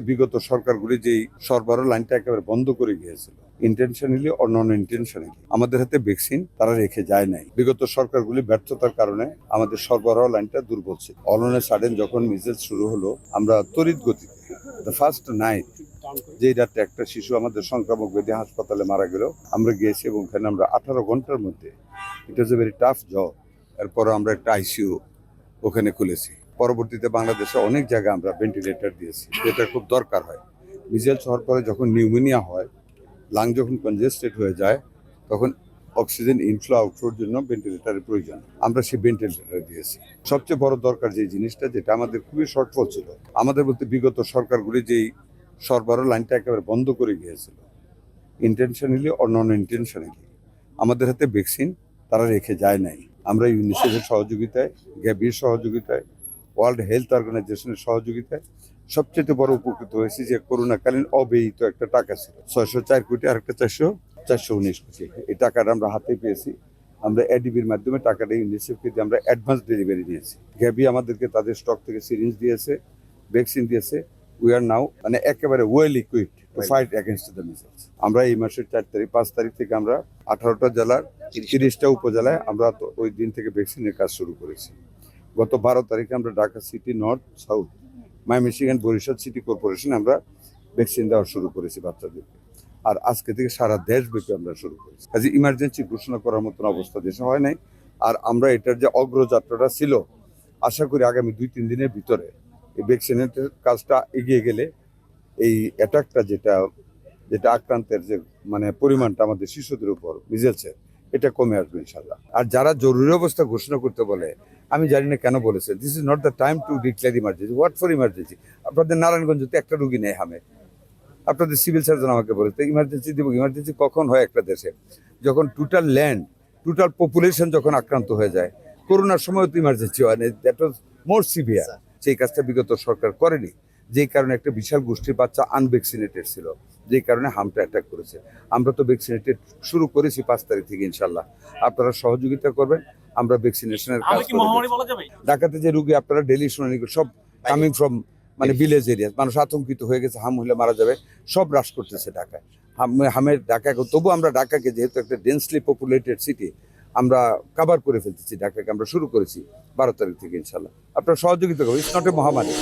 বিগত সরকারগুলি যেই সরবরাহ লাইনটা একেবারে বন্ধ করে গিয়েছিল, ইন্টেনশনালি অর নন ইন্টেনশনালি আমাদের হাতে ভ্যাকসিন তারা রেখে যায় নাই। বিগত সরকারগুলি ব্যর্থতার কারণে আমাদের সরবরাহ লাইনটা দুর্বল ছিল। অল অন এ সাডেন যখন মিজেলস শুরু হলো, আমরা তড়িৎ গতিতে দ্য ফার্স্ট নাইট যে রাতে একটা শিশু আমাদের সংক্রামক ব্যাধি হাসপাতালে মারা গেল, আমরা গিয়েছি এবং ওখানে আমরা 18 ঘন্টার মধ্যে, ইট ওয়াজ এ ভেরি টাফ জব। এরপর আমরা একটা আইসিইউ ওখানে খুলেছি। পরবর্তীতে বাংলাদেশে অনেক জায়গায় আমরা ভেন্টিলেটর দিয়েছি, যেটা খুব দরকার হয়। মিজেলস হওয়ার পরে যখন নিউমোনিয়া হয়, লাং যখন কনজেস্টেড হয়ে যায়, তখন অক্সিজেন ইনফ্লো আউটফ্লোর জন্য ভেন্টিলেটরের প্রয়োজন। আমরা সেই ভেন্টিলেটর দিয়েছি। সবচেয়ে বড় দরকার যে জিনিসটা, যেটা আমাদের খুবই শর্টফল ছিল, আমাদের বলতে বিগত সরকারগুলি যেই সরবরাহ লাইনটা একেবারে বন্ধ করে গিয়েছিল, ইন্টেনশনালি অর নন ইন্টেনশনালি আমাদের হাতে ভ্যাকসিন তারা রেখে যায় নাই। আমরা ইউনিসেফের সহযোগিতায়, গ্যাভির সহযোগিতায়, ওয়ার্ল্ড হেলথ অর্গানাইজেশনের সহযোগিতায় সবচেয়ে বড় উপকৃত হয়েছে যে করোনাকালীন অব্যয়িত একটা টাকা ছিল 604 কোটি, আর একটা 419 কোটি। এই টাকাটা আমরা হাতে পেয়েছি। আমরা এডিবির মাধ্যমে টাকাটা ইউনিসেফকে দিয়ে আমরা অ্যাডভান্স ডেলিভারি দিয়েছি। গ্যাভি আমাদেরকে তাদের স্টক থেকে সিরিঞ্জ দিয়েছে, ভ্যাকসিন দিয়েছে। উই আর নাও একেবারে well equipped to fight against the measles. আমরা এই মাসের 5 তারিখ থেকে আমরা 18টা জেলার 30টা উপজেলায় আমরা ওই দিন থেকে ভ্যাকসিনের কাজ শুরু করেছি। গত 12 তারিখে আমরা Dhaka city, north, south, Mymensingh, Barishal city কর্পোরেশনে আমরা ভ্যাকসিন দেওয়া শুরু করেছি বাচ্চাদেরকে। আর আজকে থেকে সারা দেশব্যাপী আমরা শুরু করেছি। কাজে ইমার্জেন্সি ঘোষণা করার মতন অবস্থা দেশে হয় নাই। আর আমরা এটার যে অগ্রযাত্রাটা ছিল, আশা করি আগামী 2-3 দিনের ভিতরে এই ভ্যাকসিনের কাজটা এগিয়ে গেলে এই অ্যাটাকটা যেটা আক্রান্তের যে পরিমাণটা আমাদের শিশুদের উপর মিজেলসের, এটা কমে আসবে ইনশাল্লাহ। আর যারা জরুরি অবস্থা ঘোষণা করতে বলে, আমি জানি না কেন বলেছে, this is not the time to declare emergency. What for emergency? আপনাদের নারায়ণগঞ্জে একটা রুগী নেই হামে, আপনাদের সিভিল সার্জন আমাকে বলে, তো ইমার্জেন্সি দিব? ইমার্জেন্সি কখন হয় একটা দেশে? যখন টোটাল ল্যান্ড, টোটাল পপুলেশন যখন আক্রান্ত হয়ে যায়। করোনার সময় তো ইমার্জেন্সি হয় না, দ্যাট ওয়াজ মোর সিভিয়ার। সেই কাজটা বিগত সরকার করেনি, যেই কারণে একটা বিশাল গোষ্ঠীর বাচ্চা আনভ্যাকসিনেটেড ছিল, যেই কারণে হামটা অ্যাটাক করেছে। আমরা তো ভ্যাকসিনেটেড শুরু করেছি 5 তারিখ থেকে ইনশাল্লাহ। আপনারা সহযোগিতা করবেন, আমরা ভ্যাকসিনেশনের কাজ করি। ঢাকাতে যে রুগী আপনারা ডেলি শুনানি, সব কামিং ফ্রম ভিলেজ এরিয়া, মানুষ আতঙ্কিত হয়ে গেছে, হাম হলে মারা যাবে, সব হ্রাস করতেছে ঢাকায়। হামের ঢাকাকে, তবু আমরা ঢাকাকে যেহেতু একটা ডেন্সলি পপুলেটেড সিটি, আমরা কভার করে ফেলতেছি। ঢাকাকে আমরা শুরু করেছি 12 তারিখ থেকে ইনশাল্লাহ। আপনারা সহযোগিতা করবেন, ইটস নট এ মহামারী।